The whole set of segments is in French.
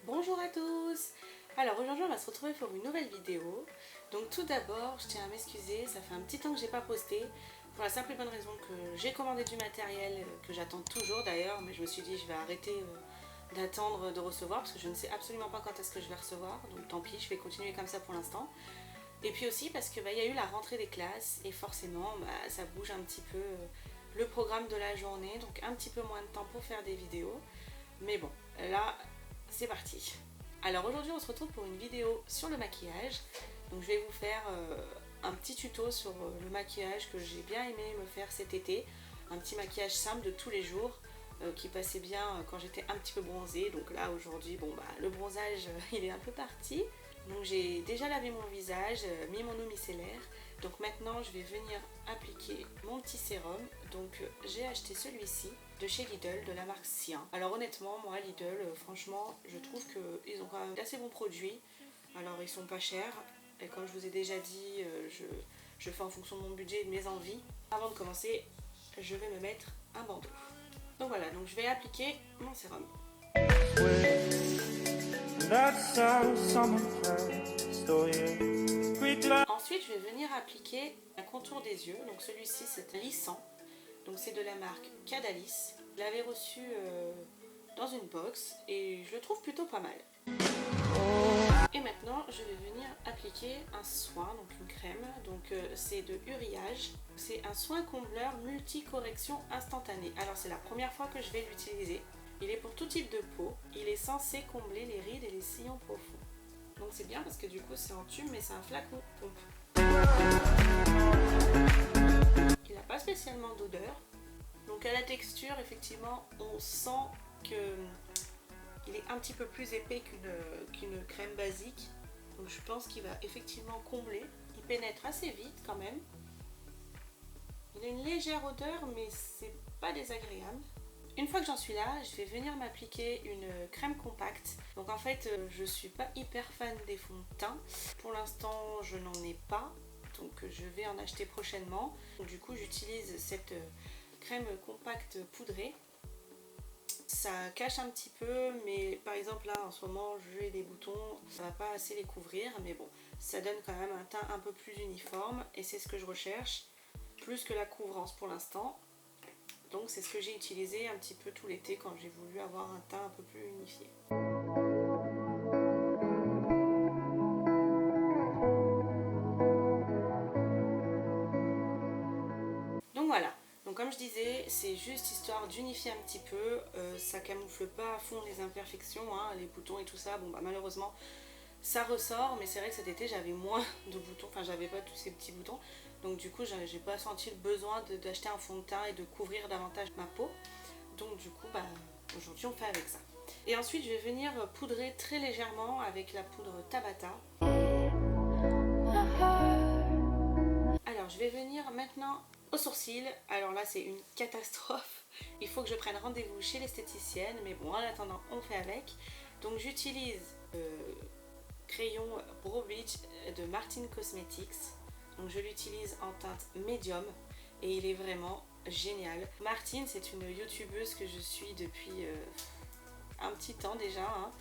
Bonjour à tous. Alors aujourd'hui on va se retrouver pour une nouvelle vidéo. Donc tout d'abord je tiens à m'excuser, ça fait un petit temps que j'ai pas posté, pour la simple et bonne raison que j'ai commandé du matériel que j'attends toujours d'ailleurs, mais je me suis dit je vais arrêter d'attendre de recevoir parce que je ne sais absolument pas quand est-ce que je vais recevoir, donc tant pis, je vais continuer comme ça pour l'instant. Et puis aussi parce que y a eu la rentrée des classes et forcément ça bouge un petit peu le programme de la journée, donc un petit peu moins de temps pour faire des vidéos. Mais bon, là c'est parti. Alors aujourd'hui on se retrouve pour une vidéo sur le maquillage. Donc je vais vous faire un petit tuto sur le maquillage que j'ai bien aimé me faire cet été. Un petit maquillage simple de tous les jours qui passait bien quand j'étais un petit peu bronzée. Donc là aujourd'hui, le bronzage il est un peu parti. Donc j'ai déjà lavé mon visage, mis mon eau micellaire. Donc maintenant je vais venir appliquer mon petit sérum. Donc j'ai acheté celui-ci de chez Lidl, de la marque Cyan. Alors honnêtement, moi Lidl, franchement, je trouve qu'ils ont quand même d'assez bons produits. Alors ils sont pas chers. Et comme je vous ai déjà dit, je fais en fonction de mon budget et de mes envies. Avant de commencer, je vais me mettre un bandeau. Donc voilà, donc je vais appliquer mon sérum. Ensuite, je vais venir appliquer un contour des yeux. Donc celui-ci, c'est un lissant. Donc c'est de la marque Cadalis. Je l'avais reçu dans une box et je le trouve plutôt pas mal. Et maintenant, je vais venir appliquer un soin, donc une crème. Donc c'est de Uriage. C'est un soin combleur multi-correction instantané. Alors c'est la première fois que je vais l'utiliser. Il est pour tout type de peau. Il est censé combler les rides et les sillons profonds. Donc c'est bien parce que du coup c'est en tube mais c'est un flacon pompe. Il n'a pas spécialement d'odeur. Donc à la texture, effectivement, on sent que il est un petit peu plus épais qu'une crème basique. Donc je pense qu'il va effectivement combler. Il pénètre assez vite quand même. Il a une légère odeur mais c'est pas désagréable. Une fois que j'en suis là, je vais venir m'appliquer une crème compacte. Donc en fait, je suis pas hyper fan des fonds de teint. Pour l'instant, je n'en ai pas. Donc je vais en acheter prochainement. Donc, du coup, j'utilise cette crème compacte poudrée. Ça cache un petit peu, mais par exemple là en ce moment j'ai des boutons, ça va pas assez les couvrir, mais bon, ça donne quand même un teint un peu plus uniforme et c'est ce que je recherche, plus que la couvrance pour l'instant. Donc c'est ce que j'ai utilisé un petit peu tout l'été quand j'ai voulu avoir un teint un peu plus unifié. Donc voilà, donc comme je disais, c'est juste histoire d'unifier un petit peu, ça camoufle pas à fond les imperfections, hein, les boutons et tout ça, malheureusement ça ressort, mais c'est vrai que cet été j'avais moins de boutons, enfin j'avais pas tous ces petits boutons, donc du coup j'ai pas senti le besoin d'acheter un fond de teint et de couvrir davantage ma peau, donc du coup aujourd'hui on fait avec ça. Et ensuite je vais venir poudrer très légèrement avec la poudre Tabata. Alors je vais venir maintenant aux sourcils. Alors là c'est une catastrophe, il faut que je prenne rendez-vous chez l'esthéticienne, mais bon en attendant on fait avec. Donc j'utilise crayon Brow Beach de Martin Cosmetics. Donc je l'utilise en teinte médium et il est vraiment génial. Martine, c'est une youtubeuse que je suis depuis un petit temps déjà, hein.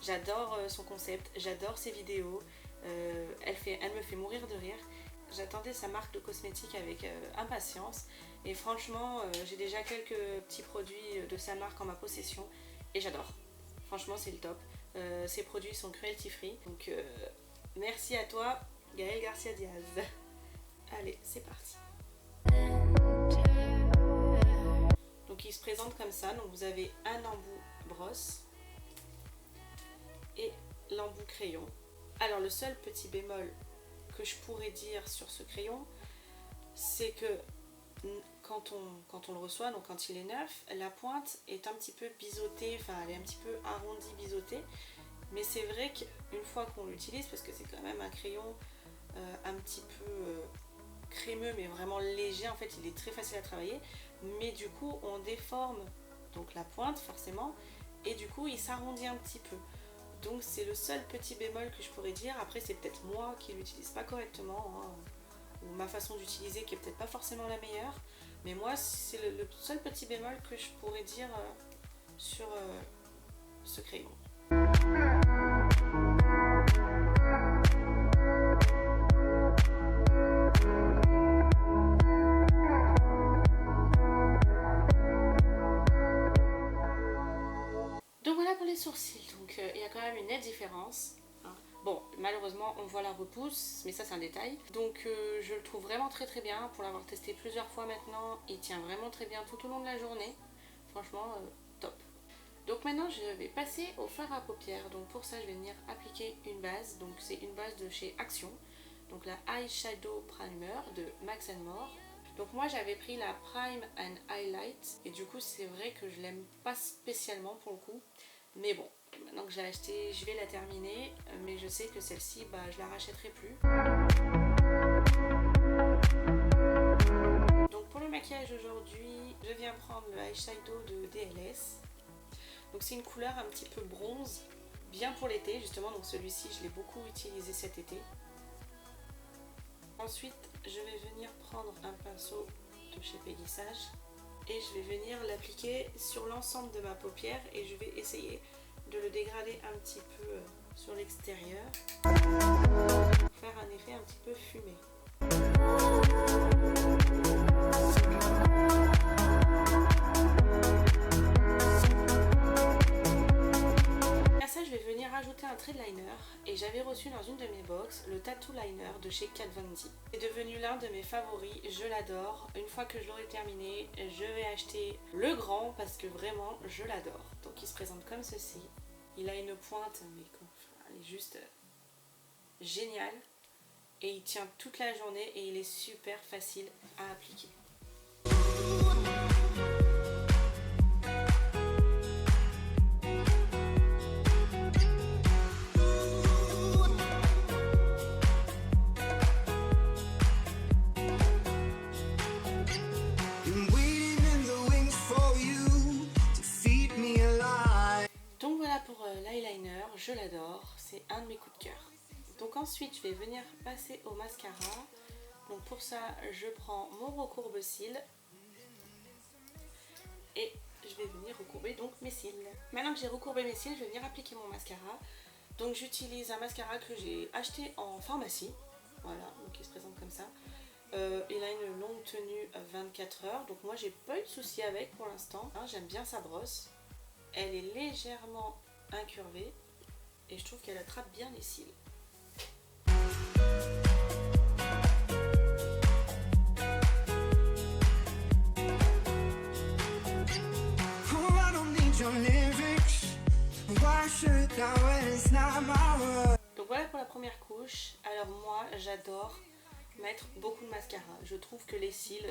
J'adore son concept, j'adore ses vidéos, elle me fait mourir de rire. J'attendais sa marque de cosmétiques avec impatience et franchement j'ai déjà quelques petits produits de sa marque en ma possession et j'adore. Franchement c'est le top. Ces produits sont cruelty free, donc merci à toi Gaël Garcia Diaz. Allez, c'est parti. Donc il se présente comme ça, donc vous avez un embout brosse et l'embout crayon. Alors le seul petit bémol que je pourrais dire sur ce crayon, c'est que quand on le reçoit, donc quand il est neuf, la pointe est un petit peu biseautée, enfin elle est un petit peu arrondie, biseautée, mais c'est vrai qu'une fois qu'on l'utilise, parce que c'est quand même un crayon un petit peu crémeux mais vraiment léger, en fait il est très facile à travailler, mais du coup on déforme donc la pointe forcément et du coup il s'arrondit un petit peu. Donc c'est le seul petit bémol que je pourrais dire. Après c'est peut-être moi qui l'utilise pas correctement, hein, ou ma façon d'utiliser qui est peut-être pas forcément la meilleure. Mais moi c'est le seul petit bémol que je pourrais dire sur ce crayon. Donc voilà pour les sourcils, donc il y a quand même une nette différence. Hein. Bon, malheureusement on voit la repousse, mais ça c'est un détail. Donc je le trouve vraiment très très bien, pour l'avoir testé plusieurs fois maintenant, il tient vraiment très bien tout au long de la journée. Franchement, top. Donc maintenant je vais passer au fard à paupières. Donc pour ça je vais venir appliquer une base. Donc c'est une base de chez Action. Donc la Eyeshadow Primer de Max More. Donc moi j'avais pris la Prime and Highlight. Et du coup c'est vrai que je l'aime pas spécialement pour le coup. Mais bon, maintenant que j'ai acheté, je vais la terminer. Mais je sais que celle-ci, bah, je la rachèterai plus. Donc pour le maquillage aujourd'hui, je viens prendre le eyeshadow de DLS. Donc c'est une couleur un petit peu bronze, bien pour l'été justement, donc celui-ci je l'ai beaucoup utilisé cet été. Ensuite je vais venir prendre un pinceau de chez Peggy Sage et je vais venir l'appliquer sur l'ensemble de ma paupière et je vais essayer de le dégrader un petit peu sur l'extérieur pour faire un effet un petit peu fumé. Je vais venir ajouter un trait de liner et j'avais reçu dans une de mes box le Tattoo Liner de chez Kat Von D. C'est devenu l'un de mes favoris, je l'adore. Une fois que je l'aurai terminé, je vais acheter le grand parce que vraiment je l'adore. Donc il se présente comme ceci. Il a une pointe mais elle est juste géniale et il tient toute la journée et il est super facile à appliquer. Pour l'eyeliner, je l'adore, c'est un de mes coups de cœur. Donc ensuite je vais venir passer au mascara. Donc pour ça je prends mon recourbe cils et je vais venir recourber donc mes cils. Maintenant que j'ai recourbé mes cils, je vais venir appliquer mon mascara. Donc j'utilise un mascara que j'ai acheté en pharmacie, voilà, donc il se présente comme ça. Il a une longue tenue 24 heures, donc moi j'ai pas eu de souci avec pour l'instant. Hein, j'aime bien sa brosse, elle est légèrement incurvée et je trouve qu'elle attrape bien les cils. Donc voilà pour la première couche. Alors moi j'adore mettre beaucoup de mascara. Je trouve que les cils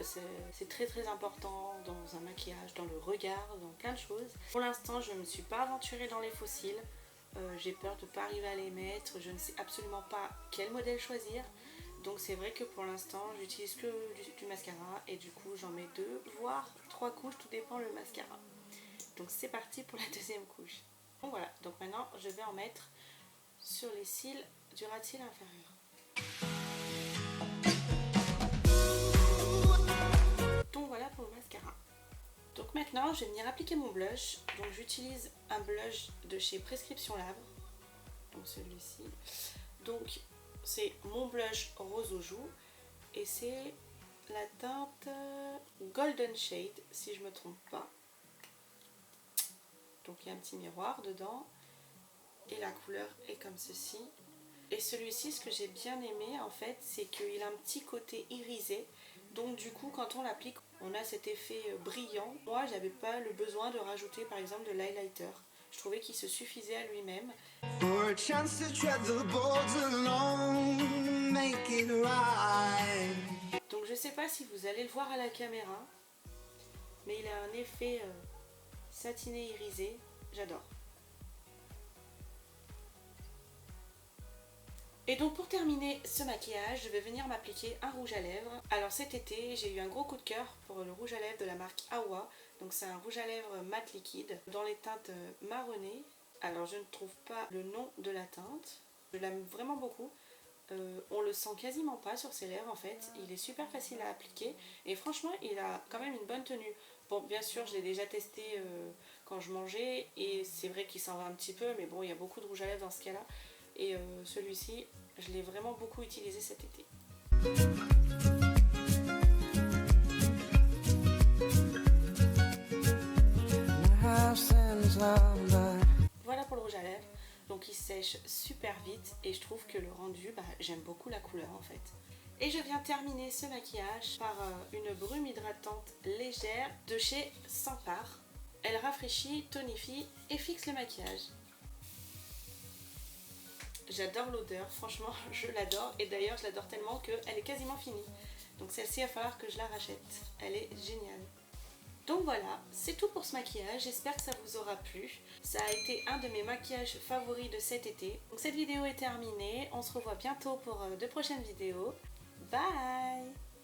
c'est très très important dans un maquillage, dans le regard, dans plein de choses. Pour l'instant je ne me suis pas aventurée dans les faux cils. J'ai peur de ne pas arriver à les mettre. Je ne sais absolument pas quel modèle choisir. Donc c'est vrai que pour l'instant j'utilise que du mascara et du coup j'en mets 2 voire 3 couches, tout dépend le mascara. Donc c'est parti pour la deuxième couche. Donc voilà, donc maintenant je vais en mettre sur les cils du ras de cils inférieur. Donc voilà pour le mascara. Donc maintenant je vais venir appliquer mon blush. Donc j'utilise un blush de chez Prescription Lab. Donc celui-ci. Donc c'est mon blush rose aux joues. Et c'est la teinte Golden Shade si je ne me trompe pas. Donc il y a un petit miroir dedans. Et la couleur est comme ceci. Et celui-ci, ce que j'ai bien aimé en fait, c'est qu'il a un petit côté irisé. Donc du coup quand on l'applique, on a cet effet brillant. Moi j'avais pas le besoin de rajouter par exemple de l'highlighter. Je trouvais qu'il se suffisait à lui-même. Donc je sais pas si vous allez le voir à la caméra, mais il a un effet satiné irisé, j'adore. Et donc pour terminer ce maquillage, je vais venir m'appliquer un rouge à lèvres. Alors cet été, j'ai eu un gros coup de cœur pour le rouge à lèvres de la marque Awa. Donc c'est un rouge à lèvres mat liquide dans les teintes marronnées Alors je ne trouve pas le nom de la teinte. Je l'aime vraiment beaucoup. On le sent quasiment pas sur ses lèvres en fait. Il est super facile à appliquer et franchement il a quand même une bonne tenue. Bon, bien sûr je l'ai déjà testé quand je mangeais et c'est vrai qu'il s'en va un petit peu, mais bon, il y a beaucoup de rouge à lèvres dans ce cas là. Et celui-ci je l'ai vraiment beaucoup utilisé cet été. Voilà pour le rouge à lèvres. Donc il sèche super vite et je trouve que le rendu, j'aime beaucoup la couleur en fait. Et je viens terminer ce maquillage par une brume hydratante légère de chez Sampar. Elle rafraîchit, tonifie et fixe le maquillage. J'adore l'odeur, franchement je l'adore, et d'ailleurs je l'adore tellement qu'elle est quasiment finie. Donc celle-ci il va falloir que je la rachète, elle est géniale. Donc voilà, c'est tout pour ce maquillage, j'espère que ça vous aura plu. Ça a été un de mes maquillages favoris de cet été. Donc cette vidéo est terminée, on se revoit bientôt pour de prochaines vidéos. Bye!